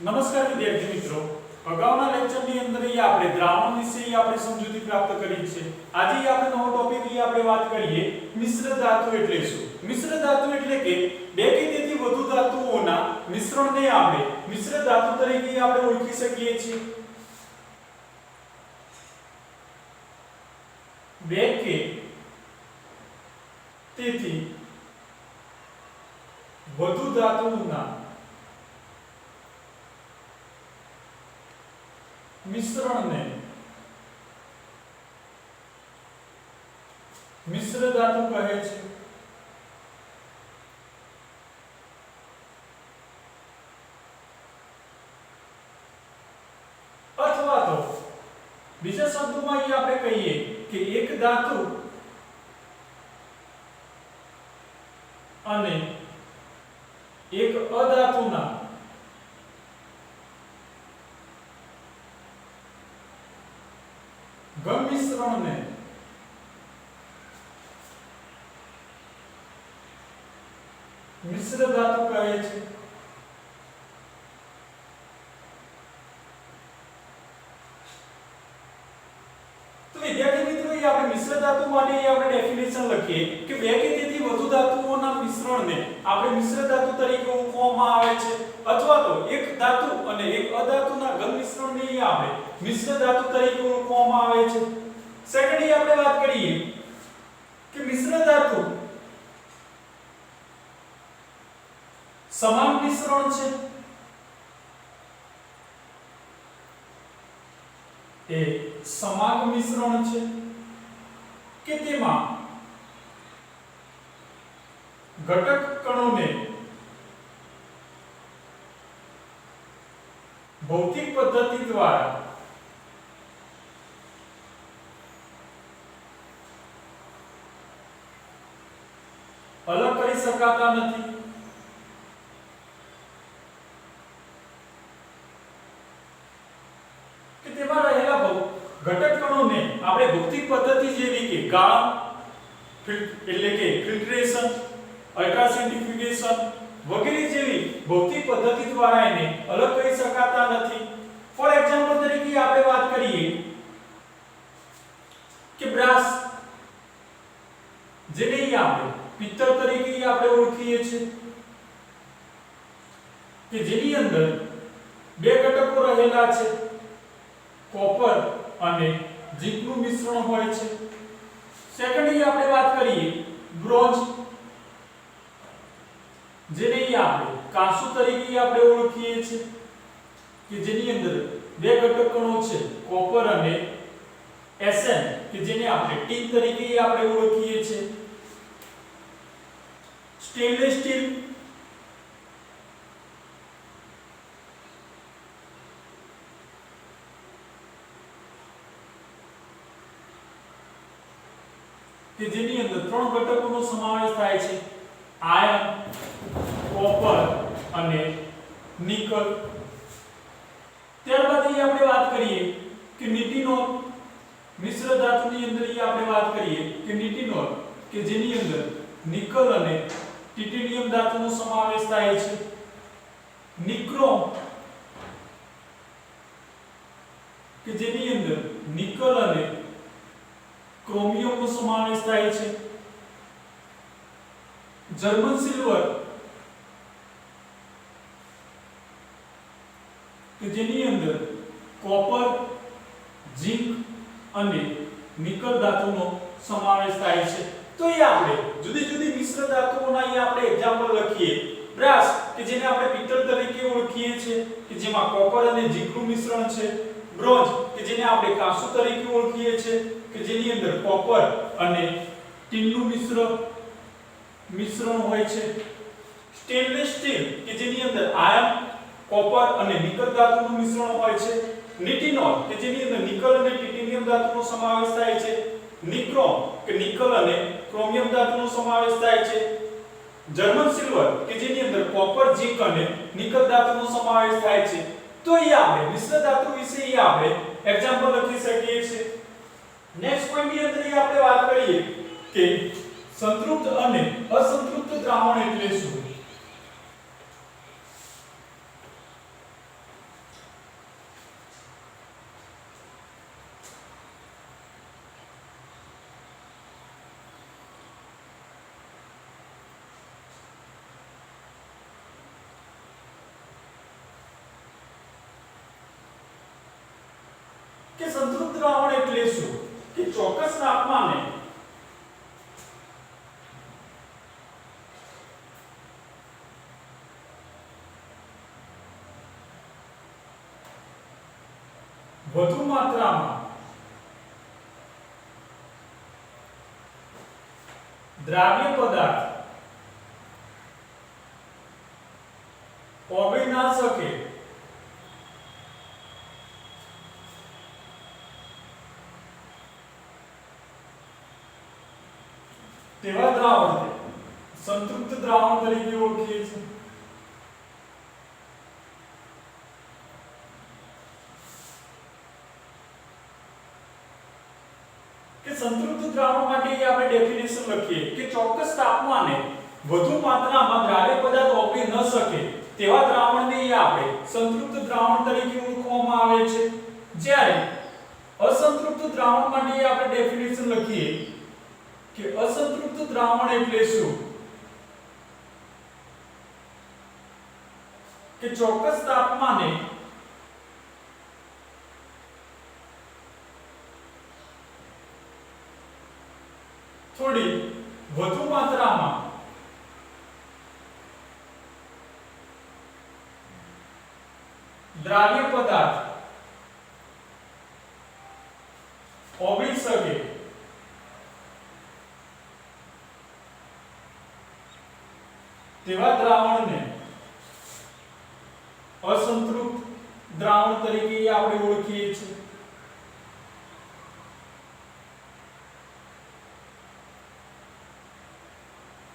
નમસ્કાર વિદ્યાર્થી મિત્રો, અગાઉના લેક્ચરની અંદર આપણે દ્રાવણ વિશે આપણે સમજૂતી પ્રાપ્ત કરી છે. આજે આપણે નવો ટોપિક આપણે વાત કરીએ મિશ્ર ધાતુ એટલે શું. મિશ્ર ધાતુ એટલે કે બે કે તેથી વધુ ધાતુઓના મિશ્રણને આપણે મિશ્ર ધાતુ તરીકે આપણે ઓળખી શકીએ છીએ. બે કે તેથી વધુ ધાતુઓના મિશ્રણને મિશ્ર ધાતુ કહે છે. અથવા તો બીજા શબ્દોમાં અહીં આપણે કહીએ કે એક ધાતુ અને એક અધાતુના ઘન મિશ્રણને મિશ્ર ધાતુ કહે છે. તો વિદ્યાર્થી મિત્રો, અહીં આપણે મિશ્ર ધાતુ માટે આપણે ડેફિનેશન લખીએ કે બે કે તેથી વધુ ધાતુઓના મિશ્રણને આપણે મિશ્ર ધાતુ તરીકે ઓળખવામાં આવે છે. અથવા તો એક ધાતુ અને એક અધાતુના ઘન મિશ્રણને આપણે મિશ્ર ધાતુ તરીકે ઓળખવામાં આવે છે. સેકન્ડલી આપણે વાત કરીએ કે મિશ્ર ધાતુ સમાન મિશ્રણ છે. એ સમાન મિશ્રણ છે કે તેમાં ઘટક કણોને ભૌતિક પદ્ધતિ દ્વારા અલગ કરી શકાતા નથી. કે તેમાં રહેલા ઘટક કણોને આપણે ભૌતિક પદ્ધતિ જેવી કે ગાળણ એટલે કે ફિલ્ટરેશન, અલ્ટ્રાસેન્ટ્રીફ્યુગેશન વગેરે જેવી ભૌતિક પદ્ધતિ દ્વારા એને અલગ કરી શકાતા નથી. ફોર એક્ઝામ્પલ તરીકે આપણે વાત કરીએ કે બ્રાસ, જેને આપણે પિત્તળ તરીકે આપણે ઓળખીએ છીએ, કે જેની અંદર બે ઘટકો રહેલા છે, કોપર અને ઝીંકનું મિશ્રણ હોય છે. સેકન્ડલી આપણે વાત કરીએ બ્રોન્ઝ, જેને આપણે કાંસુ તરીકે આપણે ઓળખીએ છીએ, કે જેની અંદર બે ઘટક કણો છે, કોપર અને Sn, કે જેને આપણે ટીન તરીકે આપણે ઓળખીએ છીએ. સ્ટેનલેસ સ્ટીલ, કે જેની અંદર ત્રણ ઘટકોનો સમાવેશ થાય છે, આયર્ન, કોપર અને નિકલ. ત્યારબાદ આપણે વાત કરીએ કે નિટિનોલ, મિશ્ર ધાતુની અંદર આપણે વાત કરીએ કે નિટિનોલ, કે જેની અંદર નિકલ અને ટિટેનિયમ ધાતુનો સમાવેશ થાય છે. નિક્રોમ, કે જેની અંદર નિકલ અને ક્રોમિયમનો સમાવેશ થાય છે. જર્મન સિલ્વર, કે જેની અંદર કોપર, ઝીંક અને નિકલ ધાતુનો સમાવેશ થાય છે. તો એ આપણે જુદી જુદી મિશ્ર ધાતુઓના આપણે એક્ઝામ્પલ લખીએ. બ્રાસ, કે જેને આપણે પિત્તળ તરીકે ઓળખીએ છીએ, કે જેમાં કોપર અને ઝીંકનું મિશ્રણ છે. બ્રોન્ઝ, કે જેને આપણે કાંસુ તરીકે ઓળખીએ છીએ, કે જેની અંદર કોપર અને ટીનનું મિશ્રણ હોય છે. સ્ટેનલેસ સ્ટીલ, કે જેની અંદર આયર્ન, કોપર અને નિકલ ધાતુનું મિશ્રણ હોય છે. નિટિનોલ, કે જેની અંદર નિકલ અને ટિટેનિયમ ધાતુનો સમાવેશ થાય છે. નિક્રોમ, કે નિકલ અને ક્રોમિયમ ધાતુનો સમાવેશ થાય છે. જર્મન સિલ્વર, કે જેની અંદર કોપર, ઝીંક અને નિકલ ધાતુનો સમાવેશ થાય છે. તો એ આપણે મિશ્ર ધાતુ વિશે આપણે એક્ઝામ્પલ લખી શકીએ છીએ. નેક્સ્ટ પોઈન્ટ ની અંદર આપણે વાત કરીએ કે સંતૃપ્ત અને અસંતૃપ્ત દ્રાવણ એટલે શું? કે સંતૃપ્ત દ્રાવણ એટલે શું કે ચોક્કસ તાપમાને વધુ માત્રામાં દ્રાવ્ય પદાર્થ ઓગળી ના શકે તેવા દ્રાવણને સંતૃપ્ત દ્રાવણ તરીકે ઓળખીએ છીએ. કે સંતૃપ્ત દ્રાવણ માટે આપણે ડેફિનેશન લખીએ કે ચોક્કસ તાપમાને વધુ માત્રામાં દ્રાવ્ય પદાર્થ ઓગળી ન શકે તેવા દ્રાવણને આપણે સંતૃપ્ત દ્રાવણ તરીકે ઓળખવામાં આવે છે. જ્યારે અસંતૃપ્ત દ્રાવણ માટે આપણે ડેફિનેશન લખીએ કે અસંતૃપ્ત દ્રાવણ એટલે શું કે ચોક્કસ તાપમાને થોડી વધુ માત્રામાં દ્રાવ્ય પદાર્થ ઓગળી શકે તેવા દ્રાવણને અસંતૃપ્ત દ્રાવણ તરીકે આપણે ઓળખીએ છીએ.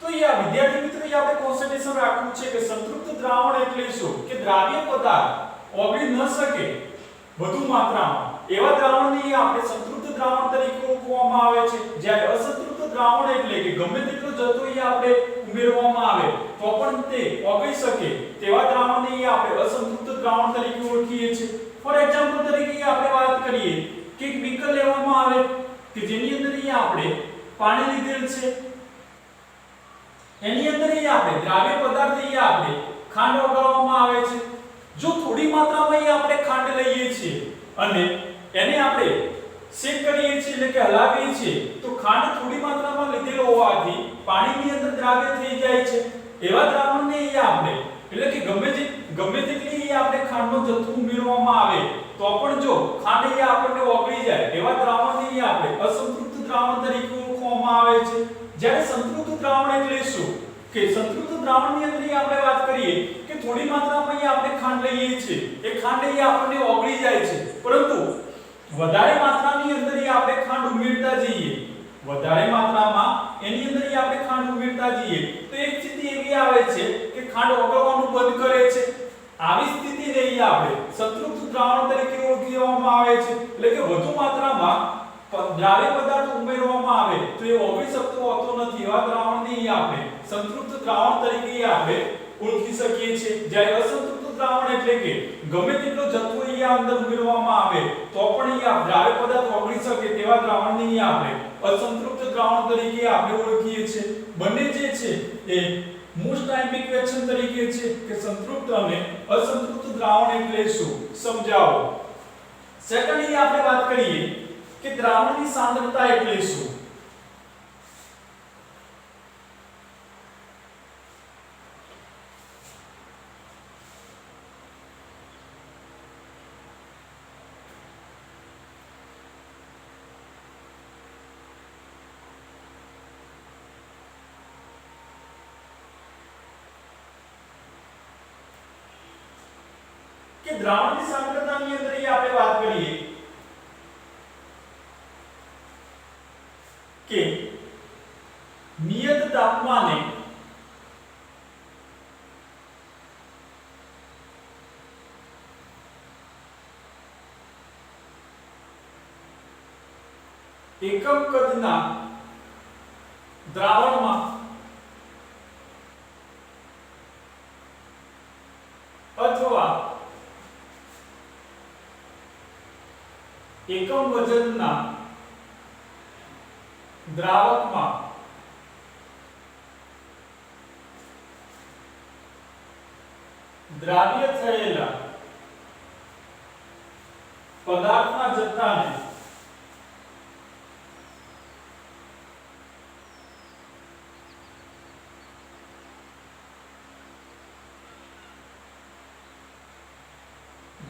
તો વિદ્યાર્થી મિત્રો આપણે કોન્સન્ટ્રેશન રાખવું છે કે સંતૃપ્ત દ્રાવણ એટલે શું કે દ્રાવ્ય પદાર્થ ઓગળી ન શકે વધુ માત્રામાં એવા દ્રાવણને આપણે સંતૃપ્ત દ્રાવણ તરીકે ઓળખવામાં આવે છે. જ્યારે અસંતૃપ્ત દ્રાવણ એટલે કે ગમે તેટલો જથ્થો આપણે ઉમેરવામાં આવે તો પણ તે ઓગળી શકે તેવા દ્રાવણને આપણે અસંતૃપ્ત દ્રાવણ તરીકે ઓળખીએ છીએ. ફોર એક્ઝામ્પલ તરીકે આપણે વાત કરીએ કે એક બીકર લેવામાં આવે કે જેની અંદર આપણે પાણી લીધેલ છે, એની અંદર આપણે દ્રાવ્ય પદાર્થ આપણે ખાંડ ઓગાળવામાં આવે છે. જો થોડી માત્રામાં આપણે ખાંડ લઈએ છીએ અને એને આપણે શેક કરીએ છીએ એટલે કે હલાવીએ છીએ તો ખાંડ થોડી માત્રામાં લીધેલો હોવાથી પાણીની અંદર દ્રાવ્ય થઈ જાય છે. એવા દ્રાવણને આપણે એટલે કે ગમે તેટલી આપણે ખાંડનો જથ્થો ઉમેરવામાં આવે તો પણ જો ખાંડ આપણને ઓગળી જાય એવા દ્રાવણને આપણે અસંતૃપ્ત દ્રાવણ તરીકે ઓળખવામાં આવે છે. જ્યારે સંતૃપ્ત દ્રાવણ એટલે શું કે સંતૃપ્ત દ્રાવણની અંદર આપણે વાત કરીએ કે થોડી માત્રામાં આપણે ખાંડ લઈએ છીએ, એ ખાંડ આપણને ઓગળી જાય છે, પરંતુ વધારે માત્રાની અંદર આપણે ખાંડ ઉમેરતા જઈએ, વધારે માત્રામાં એની અંદર આપણે ખાંડ ઉમેરતા જઈએ તો એક સ્થિતિ એવી આવે છે કે ખાંડ ઓગળવાનું બંધ કરે છે. આવી સ્થિતિને આપણે સંતૃપ્ત દ્રાવણ તરીકે ઓળખવામાં આવે છે. એટલે કે વધુ માત્રામાં દ્રાવ્ય પદાર્થ ઉમેરવામાં આવે તો એ ઓગળી શકતો હોતો નથી એવા દ્રાવણને આપણે સંતૃપ્ત દ્રાવણ તરીકે આપણે ઓળખી શકીએ છીએ. જ્યારે અસંતૃપ્ત દ્રાવણ એટલે કે ગમે તેટલો જથ્થો અંદર ઉમેરવામાં આવે તો પણ દ્રાવ્ય પદાર્થ ઓગળી શકે તેવા દ્રાવણને આપણે અસંતૃપ્ત દ્રાવણ તરીકે આપણે ઓળખીએ છીએ. બંને જે છે એ મોસ્ટ ટાઈમ ઇક્વેશન તરીકે છે કે સંતૃપ્ત અને અસંતૃપ્ત દ્રાવણ એટલે શું સમજાવો. સેકન્ડલી આપણે વાત કરીએ કે દ્રાવણની સાંદ્રતા એટલે શું. કે દ્રાવણની સાંદ્રતાની અંદર આપણે વાત કરીએ કે નિયત તાપમાને એકમ કદના દ્રાવણમાં અથવા એકમ વજનના દ્રાવકમાં દ્રાવ્ય થયેલા પદાર્થના જથ્થાને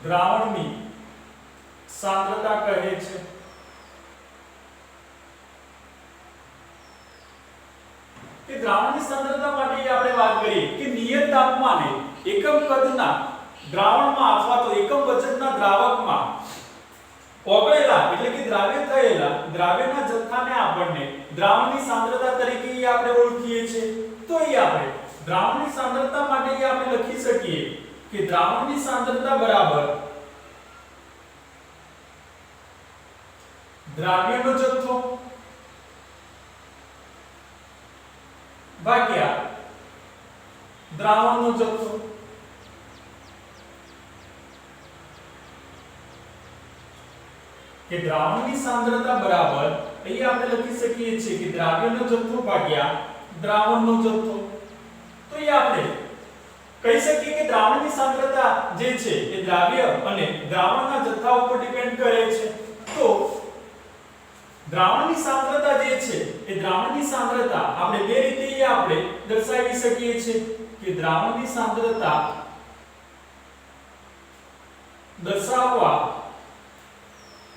દ્રાવણની સાંદ્રતા કહે છે. કે દ્રાવણની સાંદ્રતા માટે આપણે વાત કરીએ કે નિયત તાપમાને એકમ કદના દ્રાવણમાં અથવા તો એકમ વજનના દ્રાવકમાં ઓગળેલા એટલે કે દ્રાવ્ય થયેલા દ્રાવ્યના જથ્થાને આપણને દ્રાવણની સાંદ્રતા તરીકે આપણે ઓળખીએ છીએ. તો આપણે દ્રાવણની સાંદ્રતા માટે આપણે લખી શકીએ કે દ્રાવણની સાંદ્રતા બરાબર દ્રાવ્યનો જથ્થો ભાગ્યા દ્રાવણનો જથ્થો. કે દ્રાવણની સાંદ્રતા બરાબર અહીં આપણે લખી શકીએ છીએ કે દ્રાવ્યનો જથ્થો ભાગ્યા દ્રાવણનો જથ્થો. તો અહીં આપણે કહી શકીએ કે દ્રાવણની સાંદ્રતા જે છે એ દ્રાવ્ય અને દ્રાવણના જથ્થા ઉપર ડિપેન્ડ કરે છે. તો દ્રાવણની સાંદ્રતા જે છે એ દ્રાવણની સાંદ્રતા આપણે બે રીતે આપણે દર્શાવી શકીએ છીએ કે દ્રાવણની સાંદ્રતા દર્શાવવા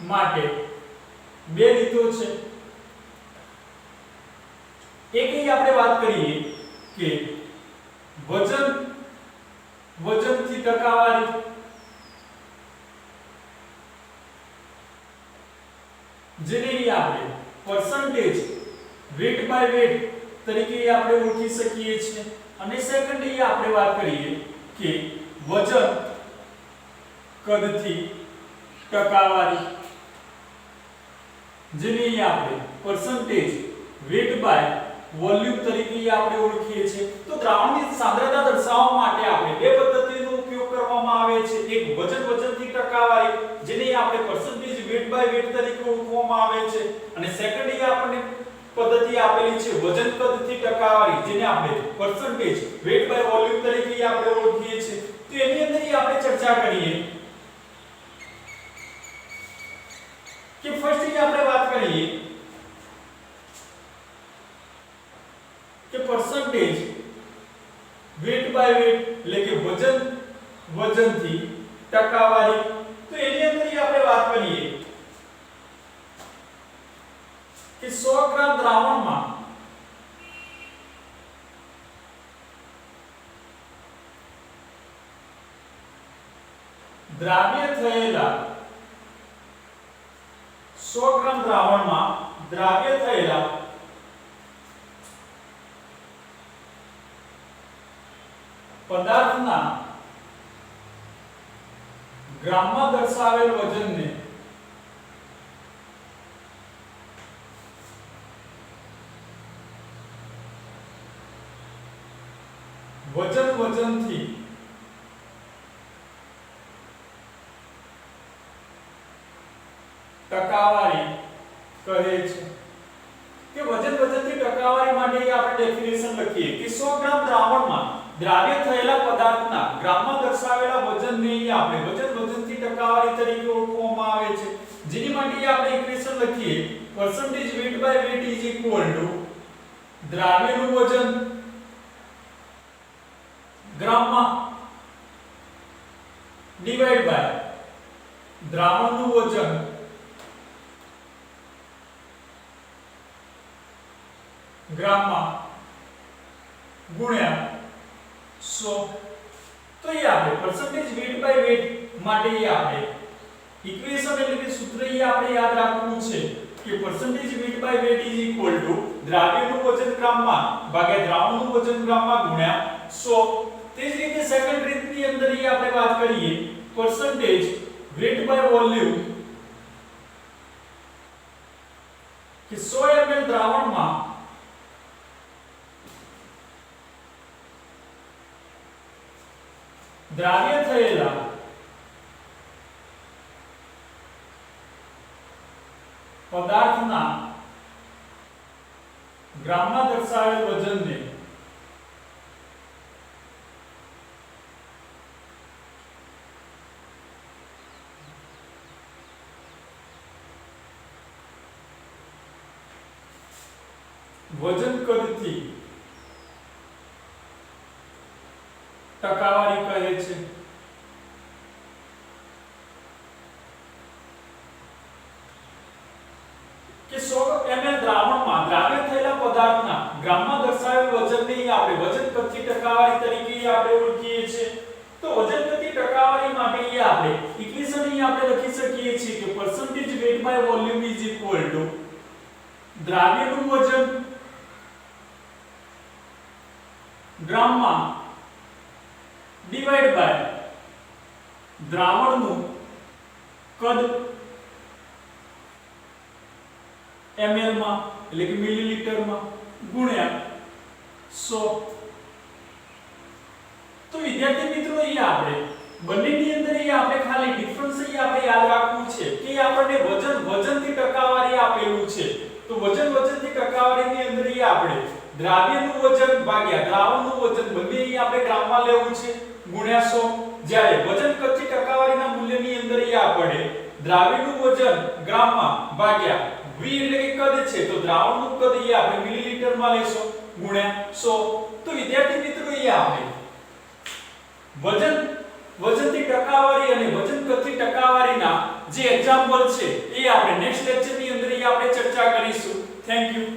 માટે બે રીતો છે. એક આપણે વાત કરીએ કે વજનથી ટકાવારી, જેને આપણે પરસેન્ટેજ વેટ બાય વેટ તરીકે આપણે ઓળખી શકીએ છીએ. અને સેકન્ડ આપણે વાત કરીએ કે વજન કદથી ટકાવારી, જેને આપણે પરસેન્ટેજ વેટ બાય વોલ્યુમ તરીકે આપણે ઓળખીએ છીએ. તો દ્રાવણની સાંદ્રતા દર્શાવવા માટે આપણે બે પદ્ધતિનો ઉપયોગ કરવામાં આવે છે. એક વજનથી ટકાવારી, જેને આપણે પરસેન્ટેજ વેટ બાય વેટ તરીકે ઓળખવામાં આવે છે. અને સેકન્ડ આપણને પદ્ધતિ આપેલી છે વજન કદથી ટકાવારી, જેને આપણે પરસેન્ટેજ વેટ બાય વોલ્યુમ તરીકે આપણે ઓળખીએ છીએ. તો એની અંદર આપણે ચર્ચા કરીએ કે ફર્સ્ટ આપણે વાત કરીએ કે પરસેન્ટેજ વેટ બાય વેટ એટલે કે વજનથી ટકાવારી. તો એની અંદર આપણે વાત કરીએ કે 100 ગ્રામ દ્રાવણમાં દ્રાવ્ય થયેલા 100 ગ્રામ દ્રાવણમાં દ્રાવ્ય થયેલા પદાર્થના ગ્રામમાં દર્શાવેલ વજનને વજનથી ટકાવારી કહે છે. કે વજનથી ટકાવારી માટે આપણે ડેફિનેશન લખીએ કે 100 ગ્રામ દ્રાવણમાં દ્રાવ્ય થયેલા પદાર્થના ગ્રામમાં દર્શાવેલા વજનને આપણે વજનથી ટકાવારી તરીકે ઓળખવામાં આવે છે. જેની માટે આપણે ઇક્વેશન લખીએ percentage weight by weight is equal to દ્રાવ્યનું વજન ગ્રામમાં ડિવાઇડ બાય દ્રાવણનું વજન ગ્રામમાં ગુણ્યા 100. તો એ આપણે પરસેન્ટેજ વેટ બાય વેટ માટે આપણે ઇક્વેશન એટલે કે સૂત્ર આપણે યાદ રાખવું છે કે percentage weight by weight is equal to દ્રાવ્યનું વજન ગ્રામમાં ભાગ્યા દ્રાવણનું વજન ગ્રામમાં ગુણ્યા 100. તે જ રીતે સેકન્ડ રીતની અંદર આપણે વાત કરીએ પરસેન્ટેજ વેટ બાય વોલ્યુમ કે 100 ml દ્રાવણમાં દ્રાવ્ય થયેલા પદાર્થના ગ્રામમાં દર્શાવેલ વજનને વજન કદથી ટકાવારી કહે છે। કે 100 ml દ્રાવણમાં દ્રાવ્ય થયેલા પદાર્થના ગ્રામમાં દર્શાવેલ વજનને આપણે વજન કદથી ટકાવારી તરીકે આપણે ઓળખીએ છીએ। તો વજન કદથી ટકાવારી માટે આપણે ઇક્વેશન અહીં આપણે લખી શકીએ છીએ કે percentage weight by volume is equal to દ્રાવ્યનું વજન ગ્રામમાં ડિવાઇડ બાય દ્રાવણનું કદ ml માં એટલે કે મિલીલીટરમાં ગુણ્યા 100। તો વિદ્યાર્થી મિત્રો અહીં આપણે બંનેની અંદર અહીં આપણે ખાલી ડિફરન્સ અહીં આપણે યાદ રાખવું છે કે આપણને વજનથી ટકાવારી આપેલું છે। તો વજનથી ટકાવારીની અંદર અહીં આપણે દ્રાવ્યનું વજન ભાગ્યા દ્રાવણનું વજન બંને અહીં આપણે ગ્રામમાં લેવું છે ગુણ્યા 100। જ્યારે વજન કદથી ટકાવારીના મૂલ્યની અંદર અહીં આપણે દ્રાવ્યનું વજન ગ્રામમાં ભાગ્યા v એટલે કે કદ છે તો દ્રાવણનું કદ અહીં આપણે મિલીલીટરમાં લેશું ગુણ્યા 100। તો વિદ્યાર્થી મિત્રો અહીં આપણે વજનથી ટકાવારી અને વજન કદથી ટકાવારીના જે એક્ઝામ્પલ છે એ આપણે નેક્સ્ટ લેક્ચરની અંદર આપણે ચર્ચા કરીશું। Thank you.